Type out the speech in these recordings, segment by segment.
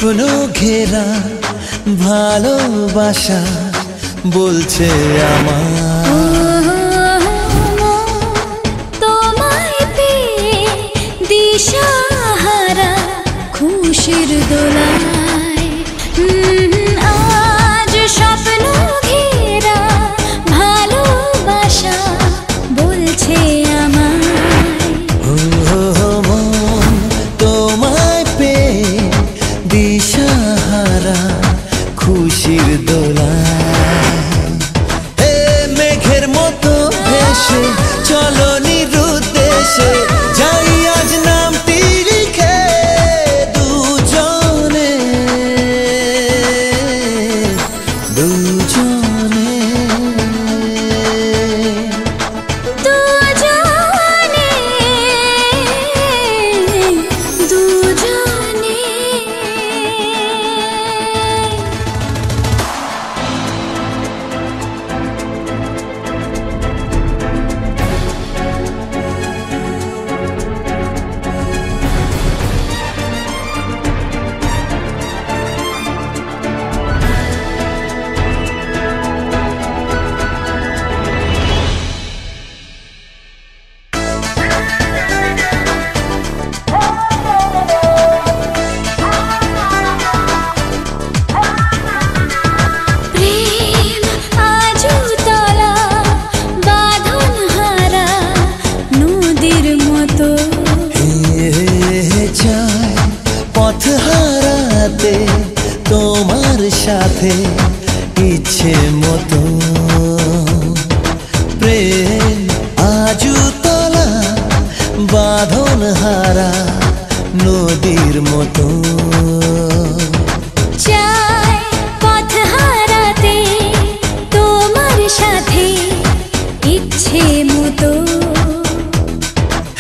স্বপ্ন ঘেরা ভালোবাসা বলছে আমার তোমায় পেয়ে দিশাহারা খুশির দোলায় আজ স্বপ্ন ঘেরা ভালোবাসা বলছে খুশির দোলায় হে মেঘের মতো ভেসে চলো নিরুদ্দেশে যাই আজ নামটি লিখে দুজনে দুজনে পথ হারাতে তোমার সাথে ইচ্ছে মতো প্রেম আজু তলা বাঁধন হারা নদীর মতো পথ হারাতে তোমার সাথে ইচ্ছে মতো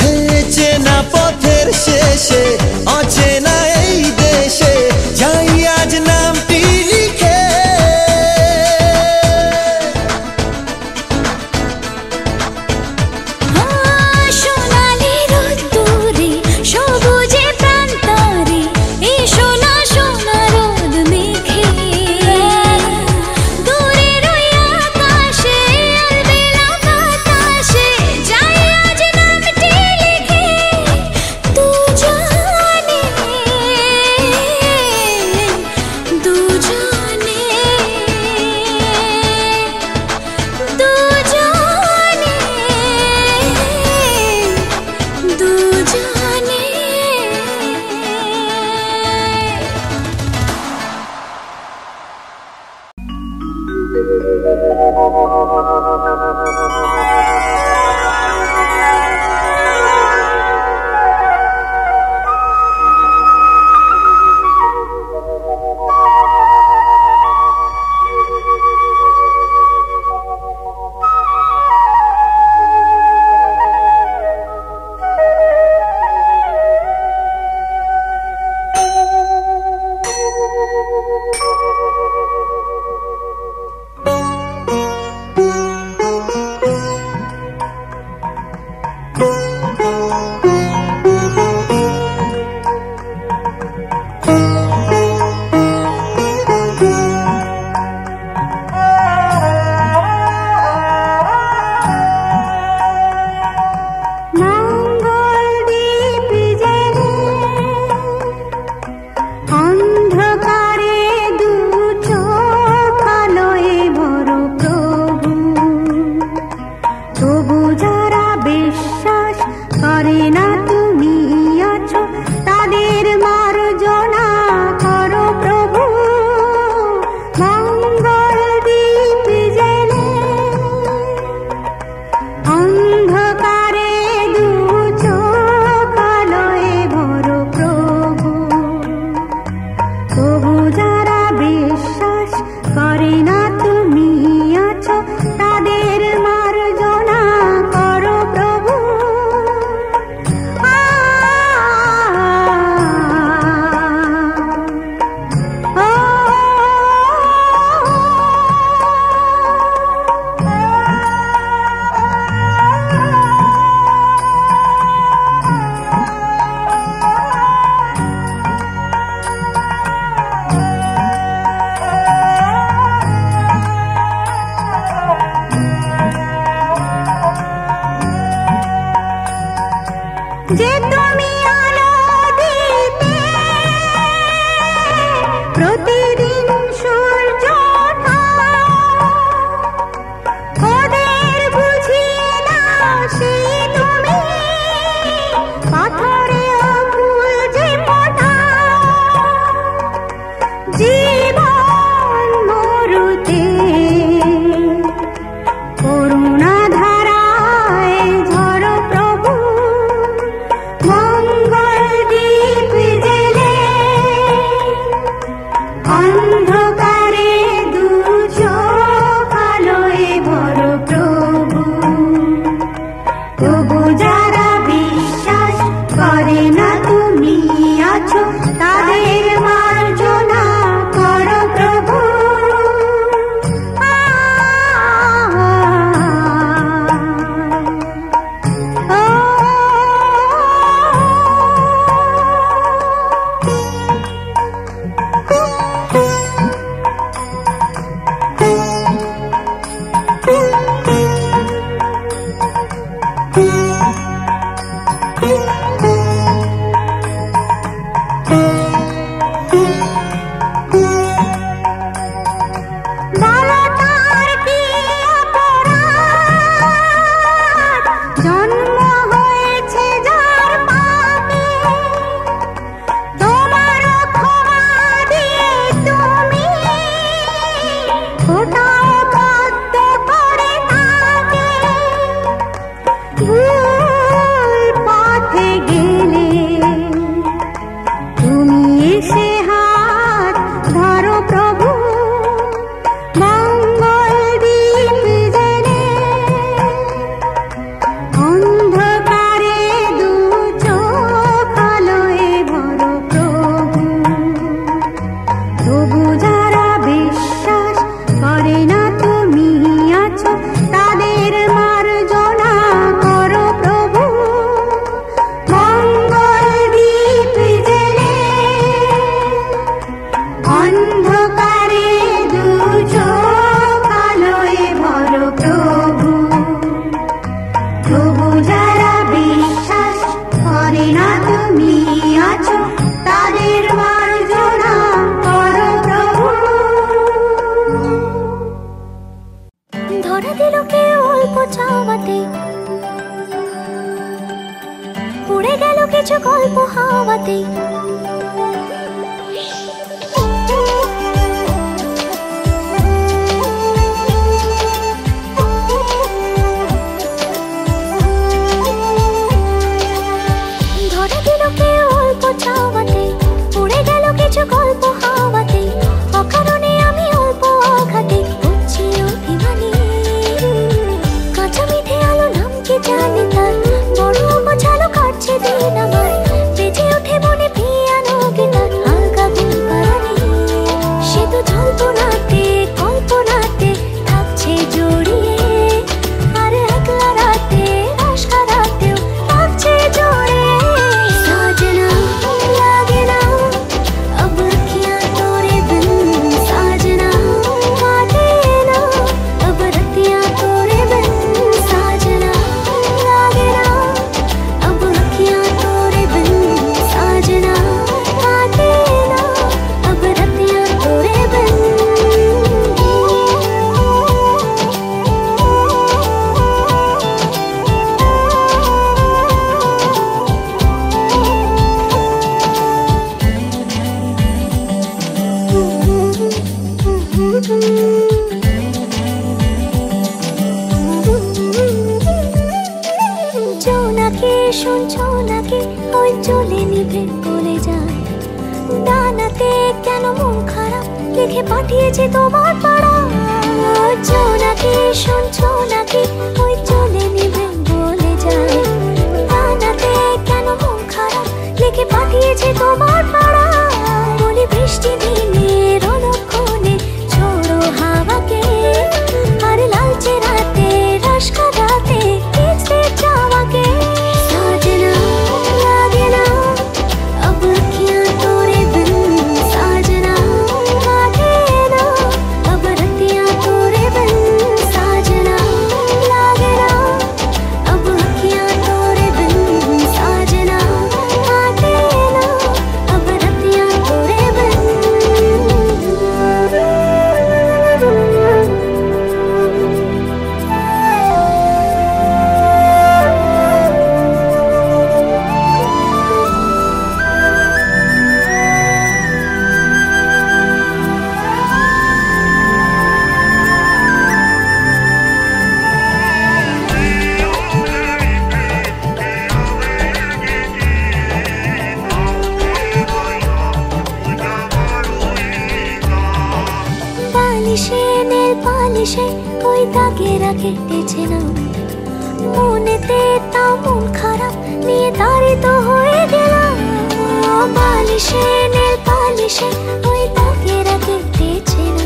হে চেনা পথের শেষে অচেনা এই দেশে যাই আজ নামটি লিখে সোনালি রোদ্দুরে সবুজে প্রান্তরে এই সোনা সোনা রোদ মেঘে দূরের ওই আকাশে আলবেলা বাতাসে যাই আজ নামটি লিখে দুজনে দুজনে দুজনে যে তুমি আলো দিতে প্রতিদিন সূর্য ওদের বুঝিয়ে দাও সেই তুমি পাথরে ফুল যে ফোটাও জীবন মরুতে করুণা ধারায় ঝরো প্রভু মঙ্গল দীপ জেলে অন্ধকারে দু চোখ আলোয় ভরো প্রভু তবু যারা বিশ্বাস করে না তুমি আছো তাদের মার্জনা করো প্রভু বালতার কি অপরাধ জন্ম হয়েছে যার পাপে তোমার ক্ষমা দিয়ে তুমি ওটাও বদ্ধ করে থাকে ভুল পথে গেলে তুমি এসে হাত ধরো প্রভু মঙ্গল দীপ জেলে অন্ধকারে দু চোখ আলোয় ভরো প্রভু তবু যারা বিশ্বাস করে না তুমি আছো তাদের মার্জনা করো প্রভু মঙ্গল দীপ জেলে অন্ধকারে দু চোখ আলোয় ভরো প্রভু তবু যারা বিশ্বাস করে না তুমি আছো তাদের মার্জনা করো প্রভু ধরা দিল কে অল্প চাওয়াতে উড়ে গেল কিছু গল্প হাওয়াতে ধরা দিল কে অল্প চাওয়াতে উড়ে গেল কিছু গল্প হাওয়াতে অকারণে আমি অল্প আঘাতে হচ্ছি অভিমানী কাঁচা মিঠে আলো নাম কি জানি তার বড় গোছালো কাটছে দিন আমার বেজে ওঠে মনে পিয়ানো গিটার হালকা ঘুম পাড়ানি সে তো জল্পনাতে কল্পনাতে থাকছে জড়িয়ে আর একলা রাতে আশকা রাতেও থাকছে জড়িয়ে সাজনা লাগে না अब अखियां तोरे बिन साजना काटे ना अब रतियां तोरे बिन साजना लागे ना अब अखियां तोरे बिन साजना काटे ना अब रतियां तोरे बिन জোনাকে শুনছো নাকি ওই চলে নিভে বলে যায় ডানাতে কেন মন খারাপ লিখে পাঠিয়েছে তোমার পাড়া জোনাকে শুনছো নাকি ওই চলে নিভে বলে যায় ডানাতে কেন মন খারাপ লিখে পাঠিয়েছে তোমার পাড়া বলি বৃষ্টি দিনের অলক্ষণে ছোড়ো হাওয়াকে আর লালচে রাতে রাশকা রাতে কিচতে চাওয়াকে সাজনা লাগে না अब अखियां तोरे बिन साजना काटे ना अब বালিশে ওই দাগেরা কেটেছে না মনেতে তা মন খারাপ নিয়ে তাড়িত হয়ে গেলাম বালিশে নীল বালিশে ওই দাগেরা কেটেছে না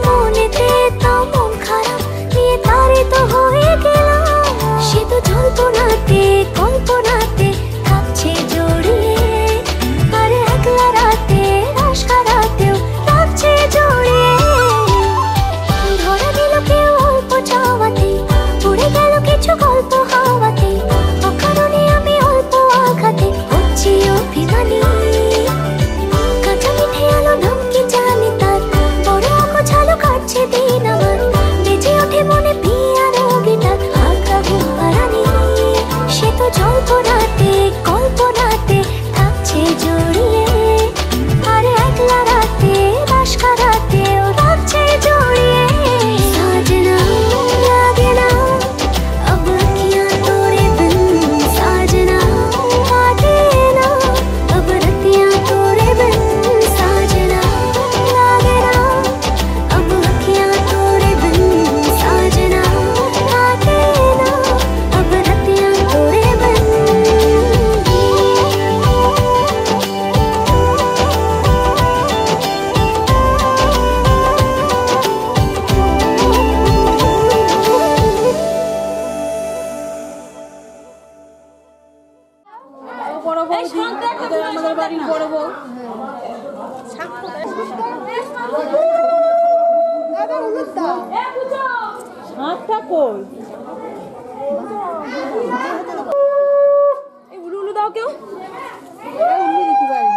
মনেতে তা মন খারাপ নিয়ে তাড়িত হয়ে গেলাম সে তো জল্পনাতে কল্পনাতে থাকছে জড়িয়ে আর একলা রাতে রাশকা রাতেও থাকছে জড়িয়ে ধরা দিল কেউ অল্প চাওয়াতে উড়ে গেল কিছু গল্প হাওয়াতে অকারণে আমি অল্প আঘাতে হচ্ছি অভিমানী কাঁচা মিঠে আলো নাম কি জানি তার বড় অগোছালো কাটছে দিন আমার বেজে ওঠে মনে পিয়ানো গিটার হালকা ঘুম পাড়ানি সে তো জল্পনাতে কল্পনাতে থাকছে জড়িয়ে আর একলা রাতে রাশকা রাতেও থাকছে জড়িয়ে সাজনা লাগে না अब अखियां तोरे बिन साजना काटे ना अब रतियां तोरे बिन साजना लागे ना अब अखियां तोरे बिन साजना काटे ना अब रतियां तोरे बिन বড় বউ আমাদের বাড়ির বড় বউ হাতটা কই এই উলু উলু দাও কেউ উলু দিতে পারি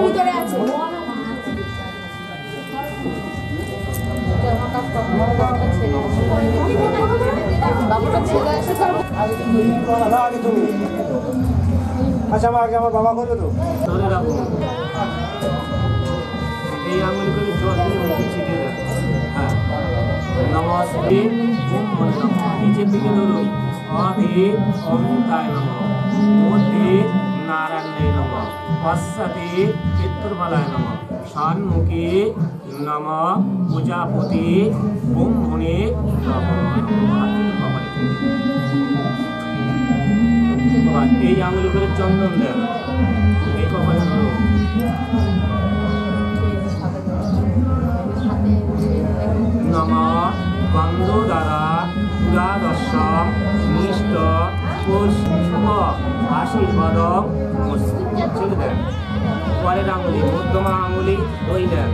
ভিতরে আছে বাবুটা ছেলে আছে আগে তুমি আচ্ছা আগে আমার বাবা করবে তো ধরে রাখুন এই আঙুলগুলি জল দিয়ে মুখে ছিটিয়ে দেন হ্যাঁ নমস্তে ওম মনে নমঃ নিচের দিকে ধরুন আধে অন্তায় নমঃ মধ্যে নারায়ণায় নমঃ পশ্চাতে পিতৃবালায় নমঃ সম্মুখে নমঃ প্রজাপতি ব্রহ্মণে এই আঙুলগুলো চন্দন দেন এই কপালে ধরুন নমঃ গন্ধ দ্বারা পুরাদর্শম নিষ্ঠ শুভ আশীর্বাদ ছেড়ে দেন পরের আঙুলি মধ্যমা আঙুলি দই দেন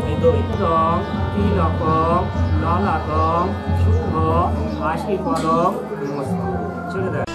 এই দই তিলকম ললাটম শুভ আশীর্বাদ ছেড়ে দেন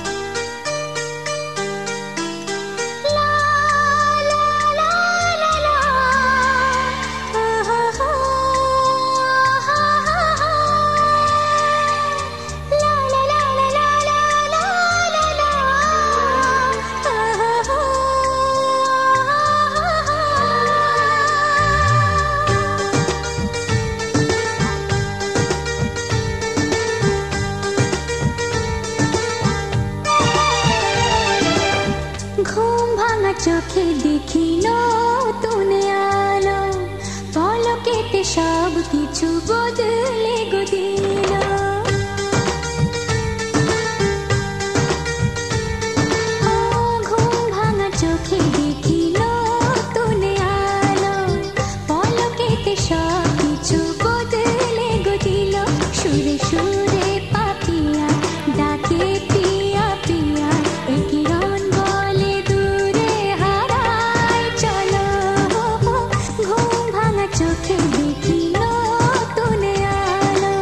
চোখে দেখি নতুন আলো পলকেতে সব কিছু বদলে গো দিল ঘুম ভাঙা চোখে দেখি নতুন আলো পলকেতে সব কিছু বদলে গো দিল সুরে সুরে পাপিয়া ডাকে পিয়া পিয়া কিরণ বলে দূরে হারায় চলো ঘুম ভাঙা চোখে দেখি নতুন আলো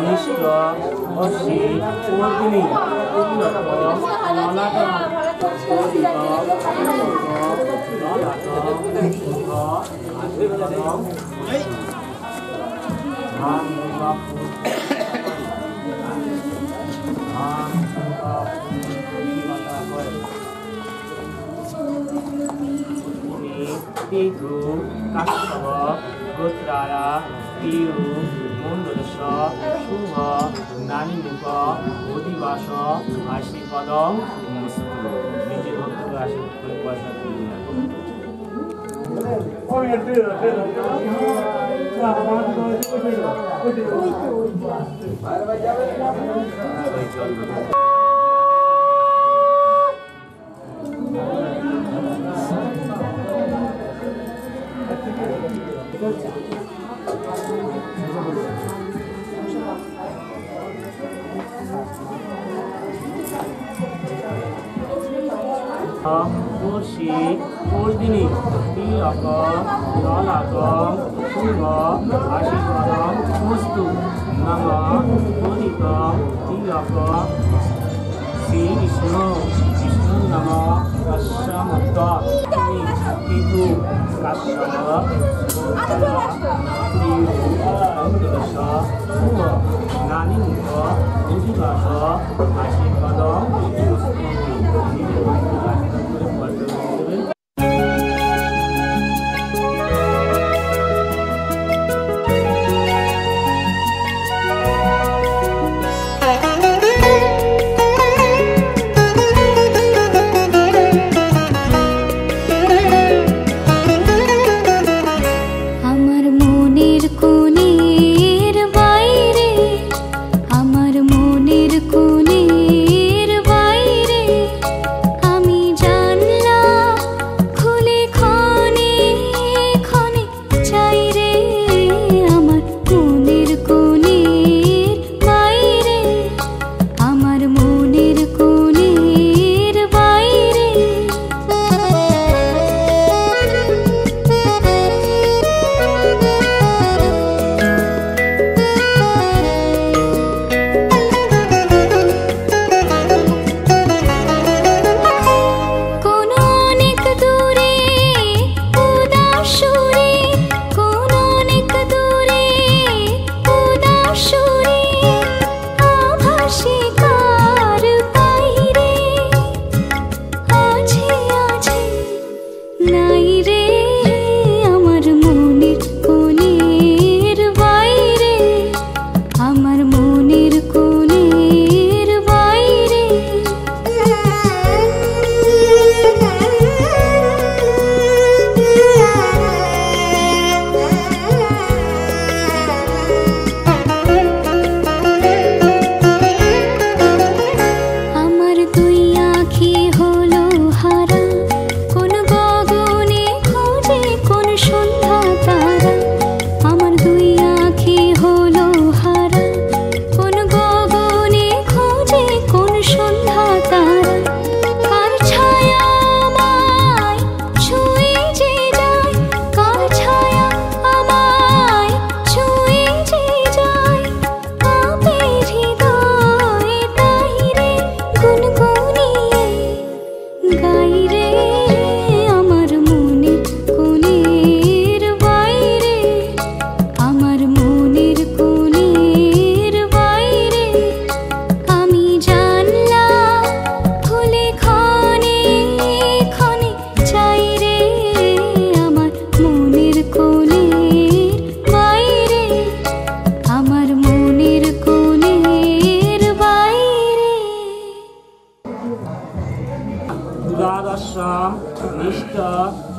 মিষ্ট অসি পর্দিনী Tigu, Kassava, Gotraya, Piyu, Mundadasha, Shubha, Nani Muka, Bodhivasha, Ashripadam, Mustu. Nijir Bhakta Ashripadam Payasa Piya. Kursi, Purdini, Tilaka, Lalaka, Shubha, Ashripadam, Mustu, Nama, Bodhika, Tilaka, Sri Vishnu, Vishnu Nama, Ashamutta, Titu, Kassava, Gotraya, Piyu, Mundadasha, Shubha, Nani Muka, Bodhivasha, Ashripadam, Mustu.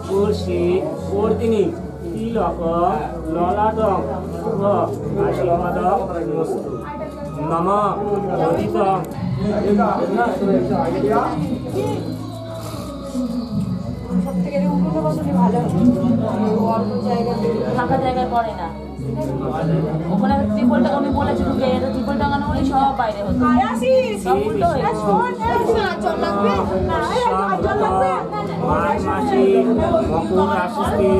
Kursi, Purdini, Tilaka, Laladam, Shubha, Ashripadam, Mustu. Nama, Bodhika. সব থেকে উন্নত বছরই ভালো হবে অল্প জায়গাতে ফাঁকা জায়গায় পড়ে না। ওখানে ত্রিপল টাকা আমি বলেছি ঢুকে এটা ত্রিপল টাকা না হলে সব বাইরে হতো, সব উল্টো হয়ে গেছে। মকর রাশিতে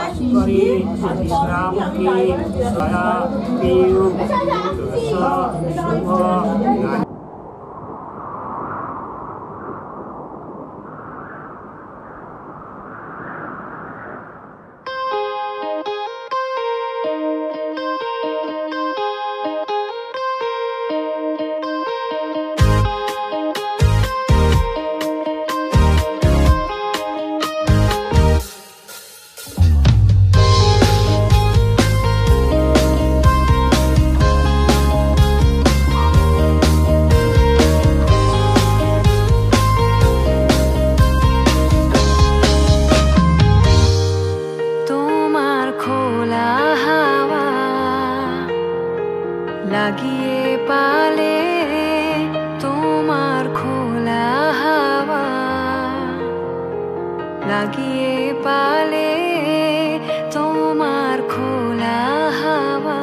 আশ্বরী শ্রাবকী দয়া পিয়ু শুভ লাগিয়ে পালে তোমার খোলা হাওয়া, লাগিয়ে পালে তোমার খোলা হাওয়া।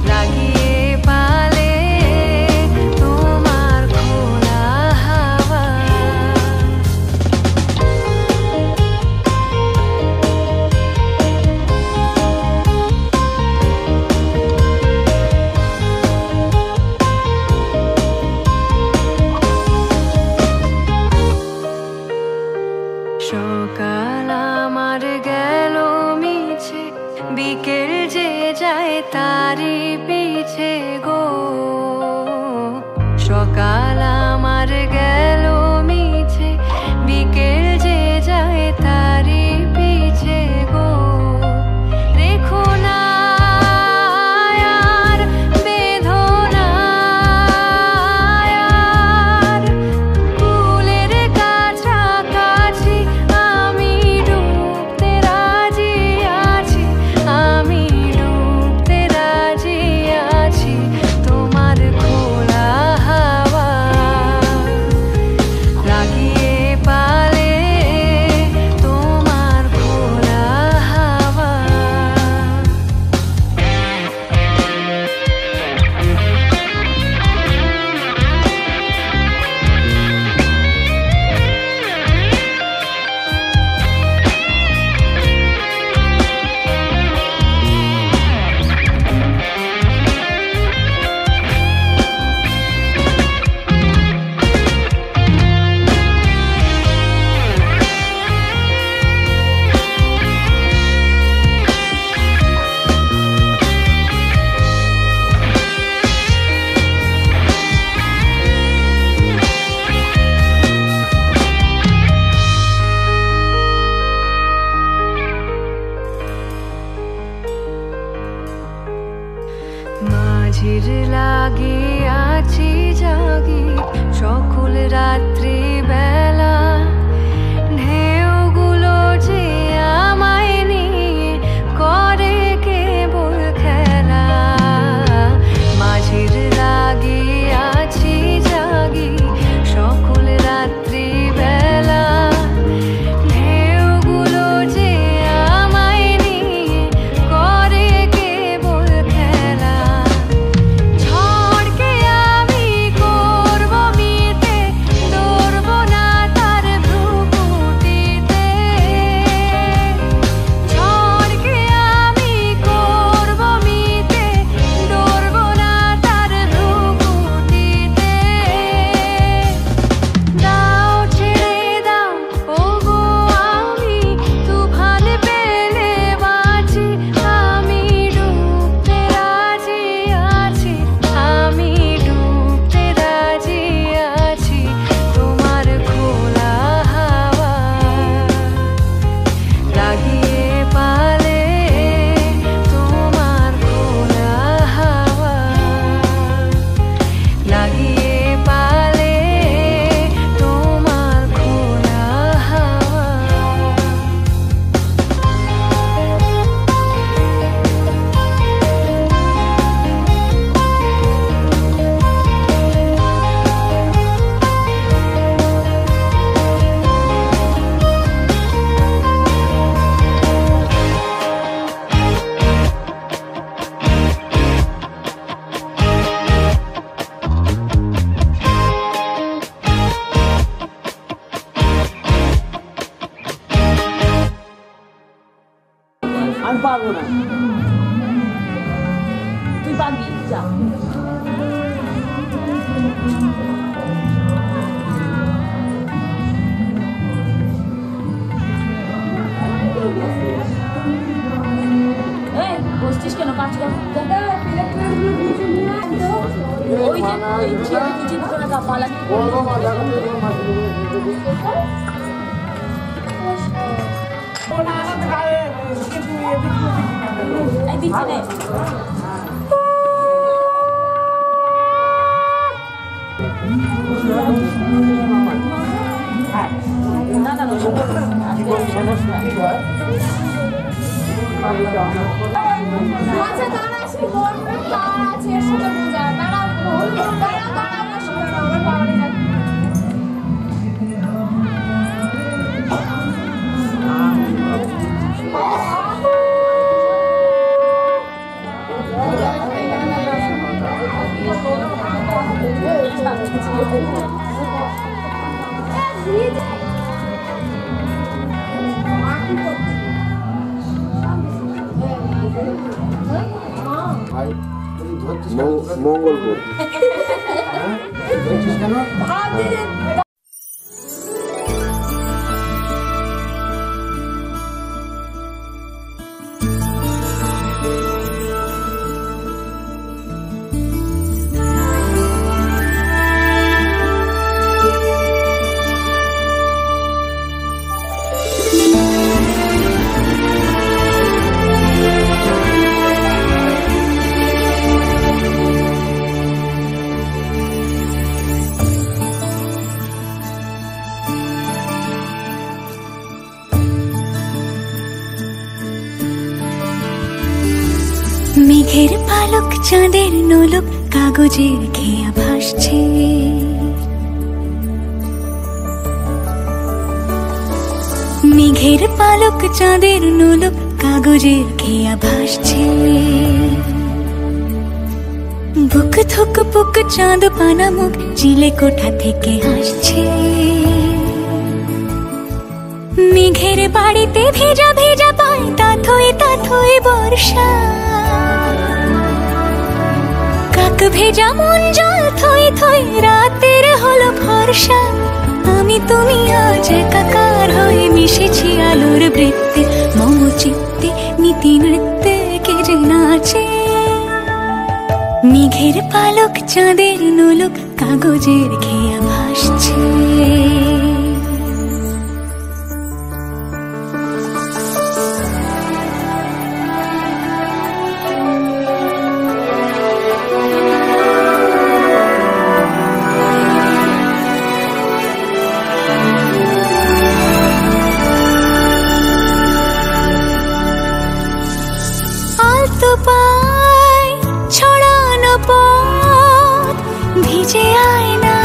লাগিয়ে পারবো না, তুই পারবি, যা। এই বসছিস কেন? কাজ কর। ওই যে কিছু করে কাপালা দিচ্ছে রে। না না আচ্ছা তারা আসলে বলবে তারা আছে এর সাথে বোঝা তারা আমার পাওয়ারে না মঙ্গলপুর মেঘের পালক চাঁদের নোলক কাগজের খেয়া ভাসছে, মেঘের পালক চাঁদের নোলক কাগজের খেয়া ভাসছে, বুক থুক পুক চাঁদ পানা মুখ চিলে কোঠা থেকে হাসছে, মেঘের বাড়িতে ভেজা ভেজা পায় তাথই বর্ষা, কাক ভেজা মন জল থই থই রাতের হলো ভরসা, আমি তুমি আজ একাকার হয়ে মিশেছি আলোর বৃত্তে, মম চিত্তে নীতি নৃত্যে কে যে নাচে, মেঘের পালক চাঁদের নোলক কাগজের খেয়া ভাসছে। ছড়ানো পথ ভিজে আয়না,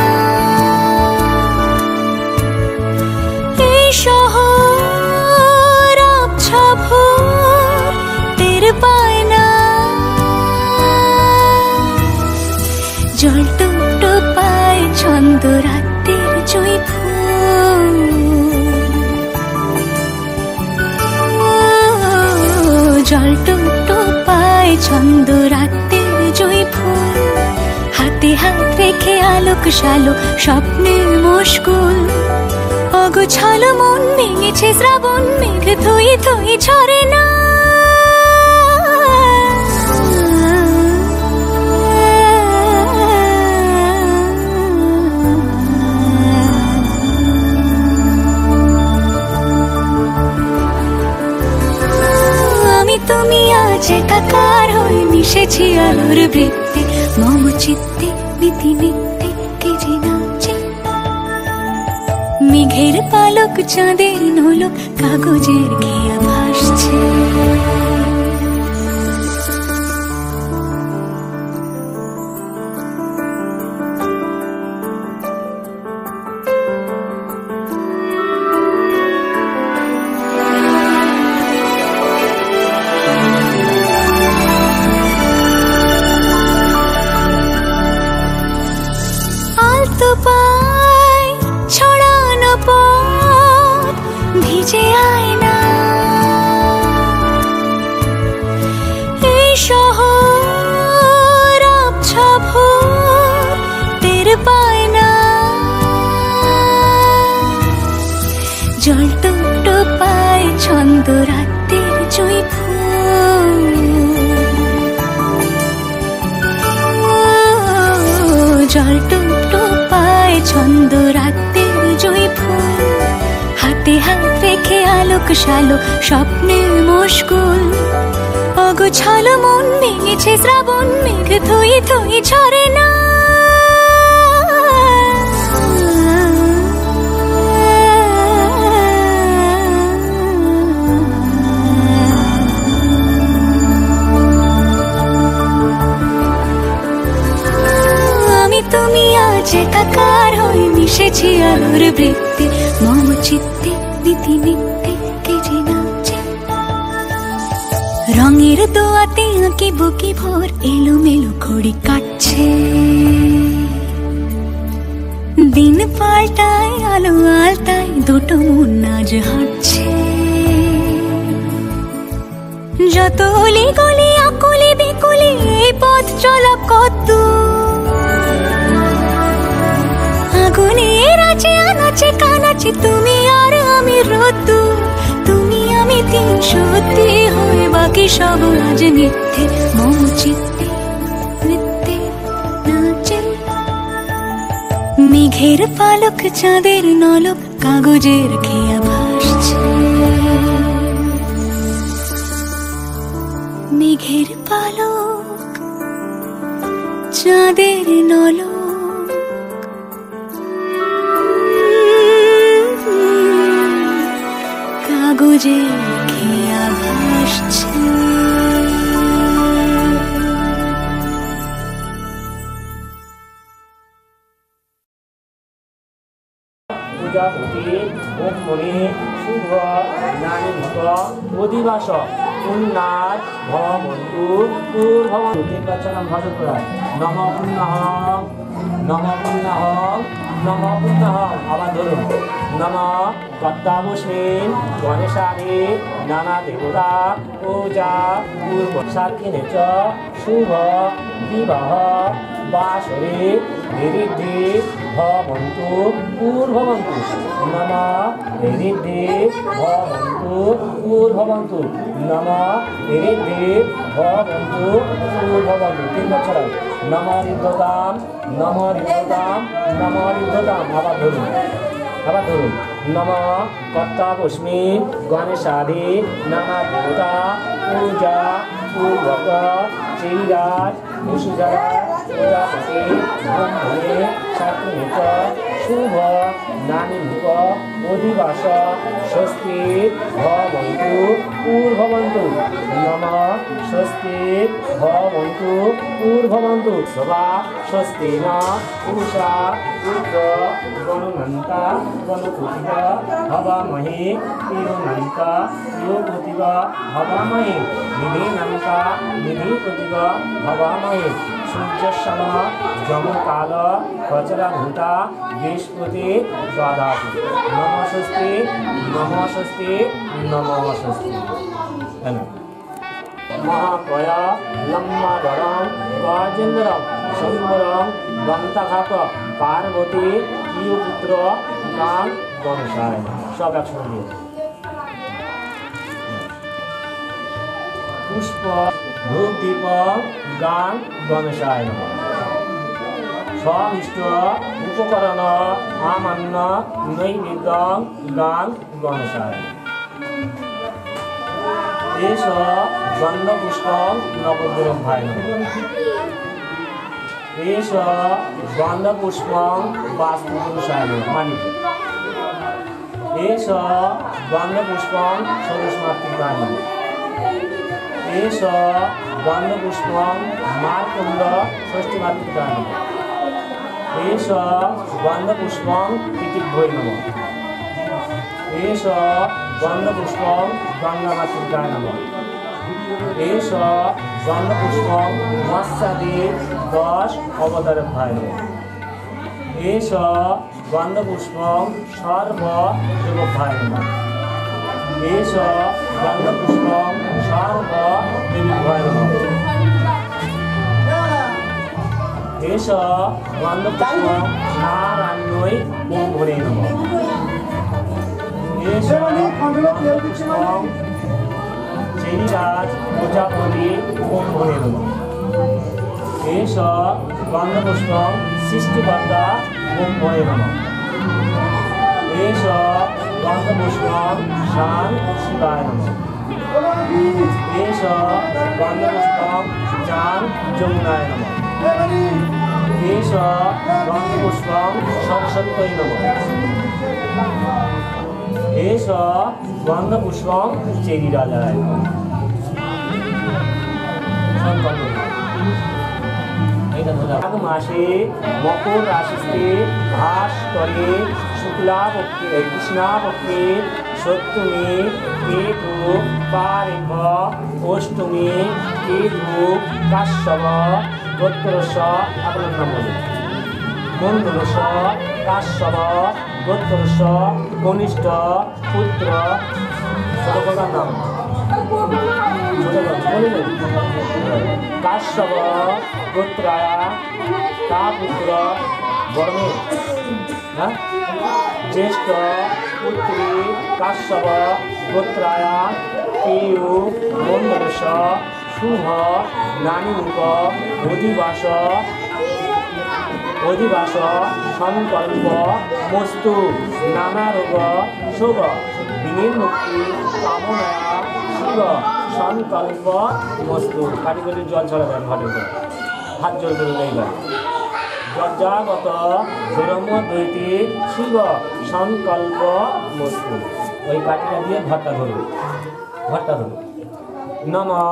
এই শহর আবছা ভোর টের পায় না, জল টুকটো পায় ছন্দ রাতের জুঁই ফুল, জল টুকটো পায় ছন্দ রাতের জুঁই ফুল, হাতে হাত রেখে আলোক শালোক স্বপ্নের মুশকুল, অগোছালো মন ভেঙেছে শ্রাবণ মেঘ থই থই ঝরে না, তুমি আজ একাকার হয়ে মিশেছি আলোর বৃত্তে, মম চিত্তে নীতি নিত্যে কে যে নাচে, মেঘের পালক চাঁদের নোলক কাগজের খেয়া ভাসছে। ছড়ানো পথ ভিজে আয়না, ছন্দ রাতের জুঁই ফুল। জল টুপ টোপায় ছন্দ রাতের জুঁই ফুল, হাতে হাত রেখে আলোক শালো স্বপ্নে মশগুল। অগোছালো মন ভেঙেছে শ্রাবণ মেঘ থই থই ঝরে না। আমি তুমি আজ একাকার হয়ে মিশেছি আলোর বৃত্তে, মম চিত্তে নীতি নিত্যে কেজে নাচে। রঙের দোয়াতে আঁকি বুকি ভোর এলোমেলো ঘড়ি কাটছে। দিন পাল্টায় আলো আলতায় দুটো মন আজ হাঁটছে। যত অলি গলি আকুলি বিকুলি এই পথ চলা কত, আগুনের আছে আনাচে কানাচে তুমি আর আমি রোদু। তুমি আমি তিন সত্যি হয়ে বাকি সব আজ মিথ্যে, মম চিত্তে নৃত্যে নাচে। মেঘের পালক চাঁদের নলক কাগজের খেয়া ভাসছে। মেঘের পালক চাঁদের নলক কাগজের খেয়া ভাসছে। প্রজাপতি ব্রহ্মণি শুভ নানিক অধিবাস উন্নাথ ভবন্তু পূর্ভবন্তু। তিনবার ভাষণ করা। নম পুণ্যঃ নম পুণ্যঃ নম পুণ্যঃ। আবার ধরুন। নম কর্তাবস্মিন গণেশাদি নানা দেবতা পূজা পূর্ব সাক্ষিণে চ শুভ বিবাহ বাসরে নিরিদ্ধি ভবন্তু পূর্ভবন্তু। নম নিরিদ্ধি ভবন্তু পূর্ভবন্তু। নম নিরিদ্ধি ভবন্তু পূর্ভবন্তু। তিন বছর। নম ঋদ্ধতাম নম ঋদ্ধতাম নম ঋদ্ধতাম। আবার ধরুন। নম কর্তাবস্মি গণেশাদি নানা দেবতা পূজা পূর্বক শ্রীরাজ বসুধরা প্রজাপতি ব্রহ্মণে সাক্ষিণে চ শুভ নানিক অধিবাস স্বস্তি ভবন্তু পূর্ভবন্তু। নম স্বস্তি ভবন্তু পূর্ভবন্তু। সবা স্বস্তি ন পুষা পুত্র গণমন্তা গণপতিবা হবামহে তিরুনন্তা তিরুপতিবা হবামহে নিধিনন্তা নিধিপতিবা হবামহে। সূর্যসম যমকাল কচরাভূতা বৃহস্পতি দ্বাদশী। নমস্তে নমস্তে নমস্তে। মহাকয় লম্বাধরম গজেন্দ্রম সুন্দরম দন্তঘাত পার্বতী প্রিয়পুত্র গান গণেশায়। সব একসঙ্গে। পুষ্প ধূপ দীপ গান গণেশায়। স্বমিষ্ট উপকরণ আমান্য নৈবেদ্য গান গণেশায়। এষ গন্ধপুষ্প নবদ্রম ভাই। এষ গন্ধপুষ্প বাস্তুপুরুষায় মানিক। এষ গন্ধপুষ্প সরস্মাতৃকায়। এষ গন্ধপুষ্প মারকুণ্ড ষষ্ঠী মাতৃকায়। এষ গন্ধপুষ্প তিতিভ্যৈ নমঃ। এষ গন্ধপুষ্প গঙ্গা মাতৃকায় নমঃ। এষ গন্ধপুষ্প মৎস্যাদি 10 অবতারভ্যায় নমঃ। এষ গন্ধপুষ্প সর্ব দেবভ্যায় নমঃ। এষ গন্ধপুষ্প সর্ব দেবীভ্যায় নমঃ। এষ গন্ধপুষ্প নারায়ণৈ ব্রহ্মণে নমঃ। এষ গন্ধপুষ্প চেরিরাজ প্রজাপতি ওম ভরে নমঃ। এষ গন্ধপুষ্পম সৃষ্টিকর্তা ওম ভরে নমঃ। এষ গন্ধপুষ্পম শান শিবায় নমঃ। এষ গন্ধপুষ্পম জান যমুনায় নমঃ। এষ গন্ধপুষ্পম সরস্বত্যৈ নমঃ। এষ গন্ধপুষ্পম চেরিরাজায় নমঃ। মাঘ মাসে মকর রাশিতে ভাস করে শুক্লাপক্ষে কৃষ্ণাপক্ষে সপ্তমী কেতু পারেখ অষ্টমী কেতু কাশ্যপ গোত্রস্য আপনার নাম বলুন মণ্ডলস্য কাশ্যপ গোত্রস্য কনিষ্ঠ পুত্র সর্বদার নাম কাশ্যপ গোত্রায়া তা পুত্র বর্মে জ্যেষ্ঠ পুত্রী কাশ্যপ গোত্রায়া কেয়ু মণ্ডলস্য শুভ নানিমুখ অধিবাস সংকল্প মস্তু নানা রোগ শোভ বিনির্মুক্তি কামনায়া শিব সংকল্প মস্তু। কাটিগলির জল ছড়া দেন হাটের উপরে, হাত জল করে এইবার যজ্ঞাগত ব্রহ্মদ্বৈতী শিব সংকল্প মস্তু। ওই কাঠিটা দিয়ে ঘরটা ধরুন, ঘরটা ধরুন। নমঃ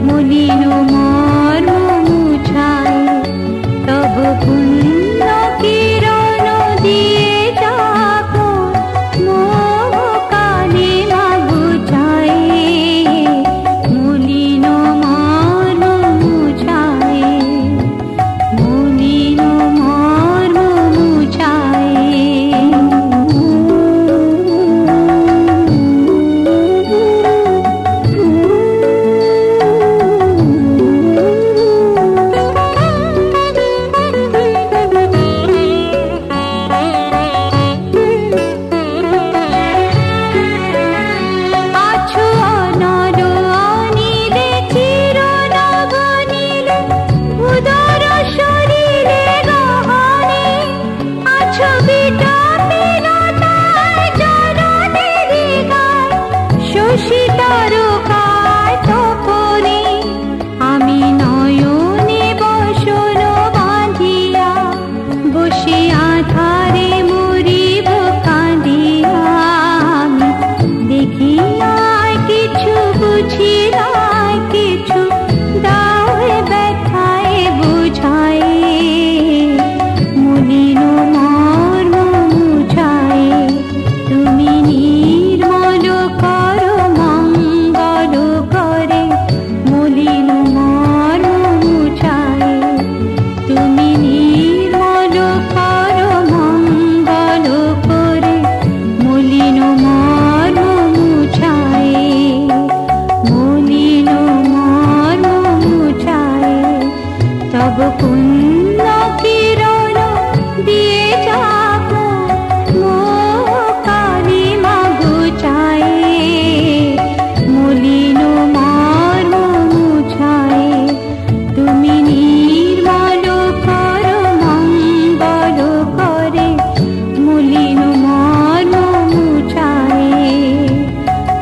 মলিন মর্ম তব পুণ্য কিরণ দিয়ে যাব কালী মা গুচায় মলিন মর্ম মুছায় তুমি নির্মল কর মঙ্গল করে মলিন মর্ম মুছায়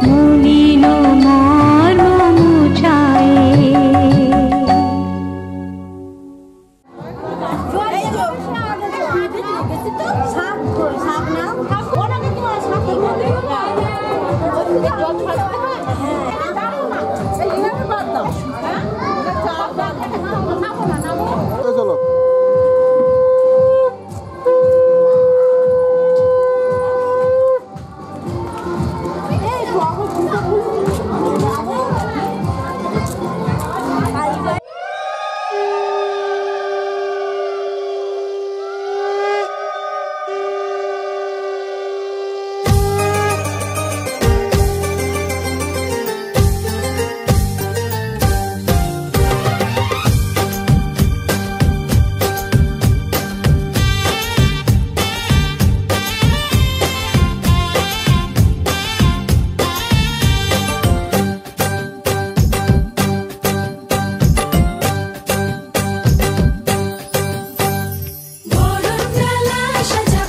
মলিন মর্ম মুছায়। চলো সাজা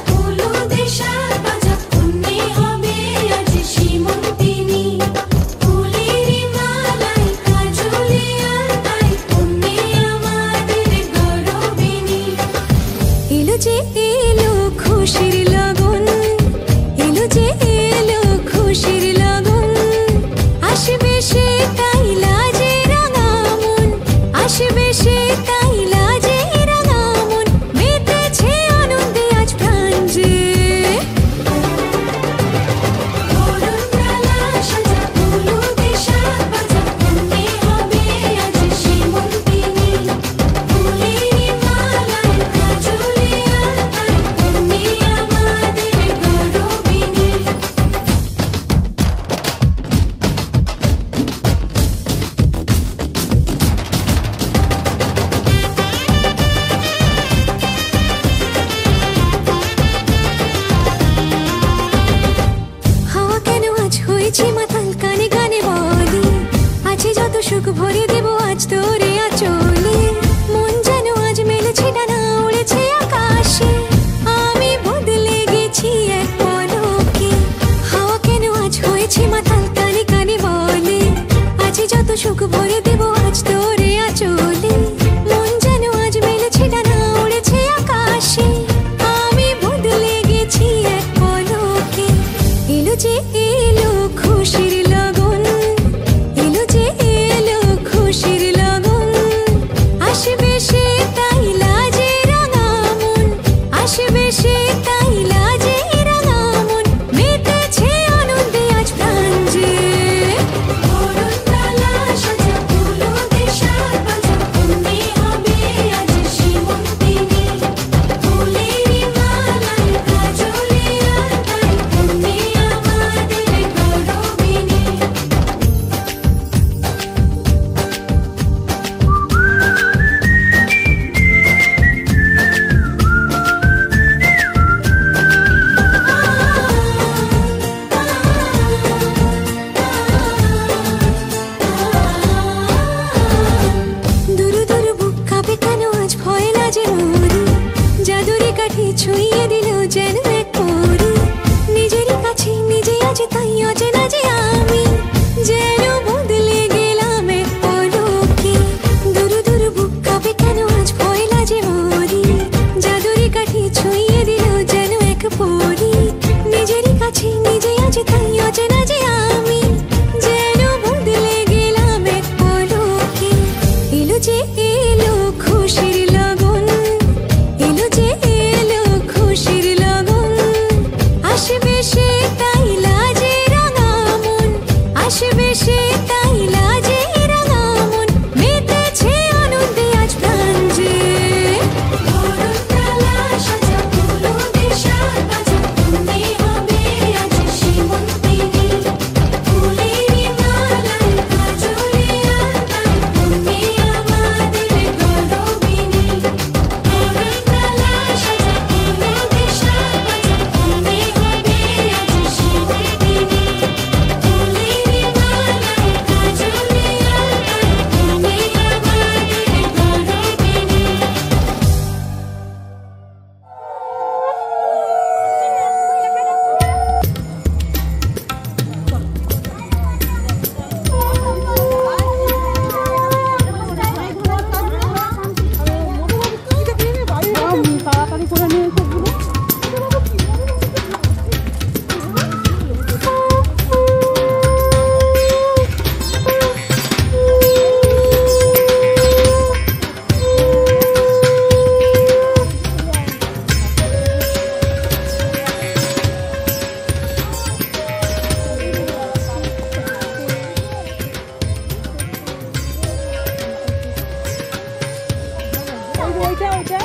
ওইটা ওইটা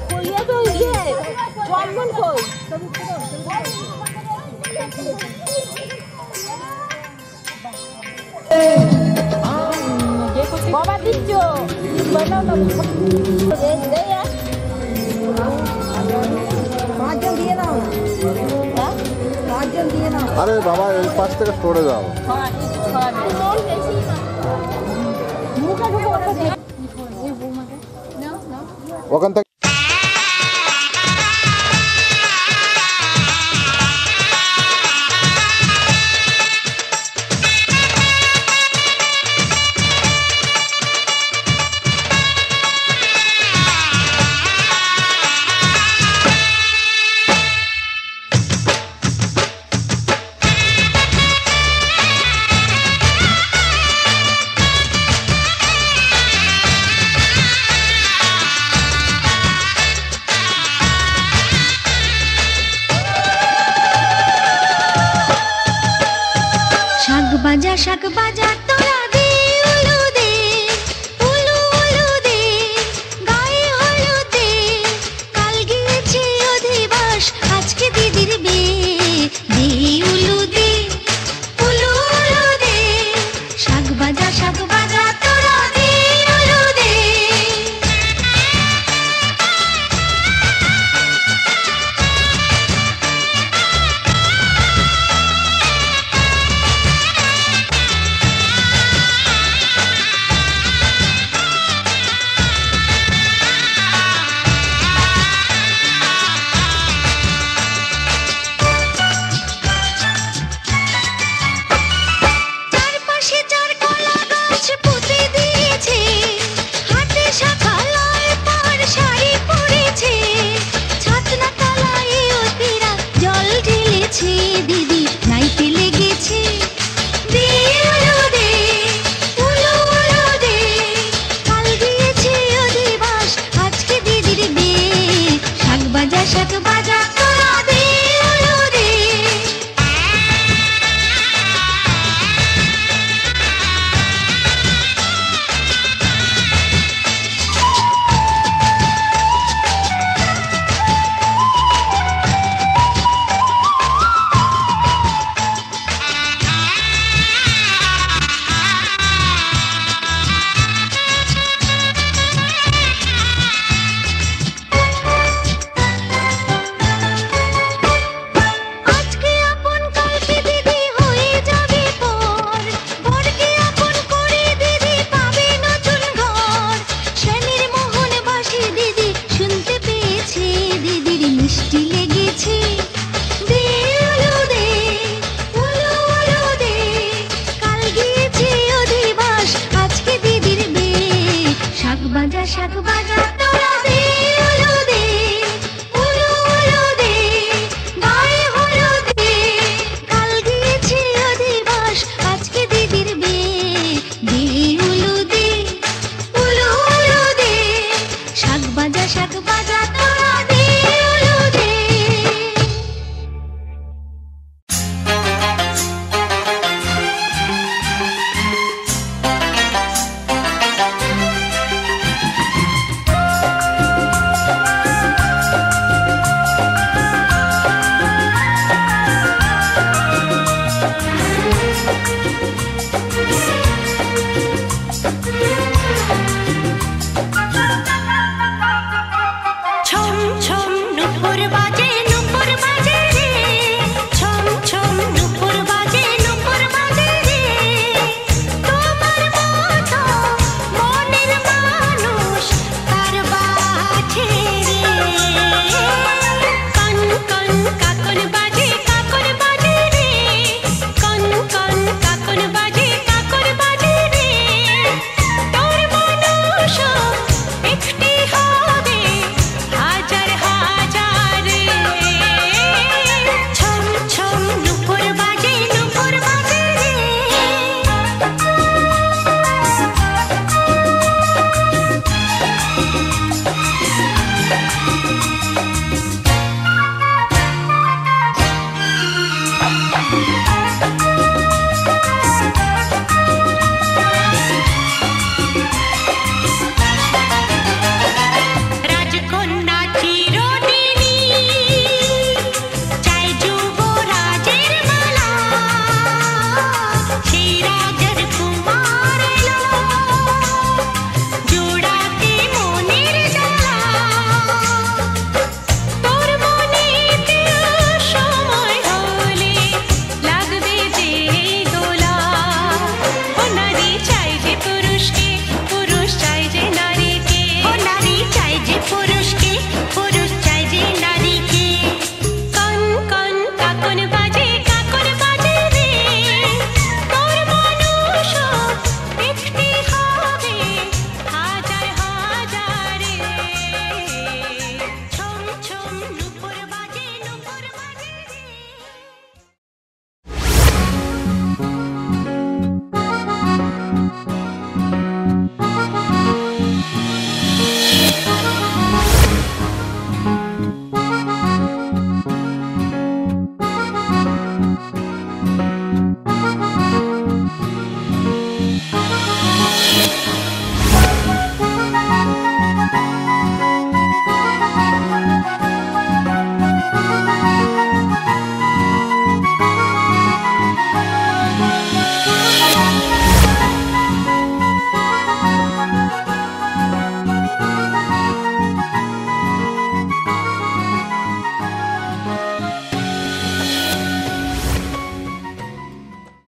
কইয়া তো ইয়ে চন্দন কই বাবা দিচ্ছ বানাও না দেয়া পাঁচজন দিয়ে দাও না পাঁচজন দিয়ে দাও আরে বাবা এই পাশ থেকে সরে যাও ওখান থেকে শাক বাজা তোরা দে উলু দে উলু উলু দে গায়ে হলু দে কাল গিয়েছে অধিবাস আজকে দিদির বিয়ে দে উলু দে উলু উলু দে শাক বাজা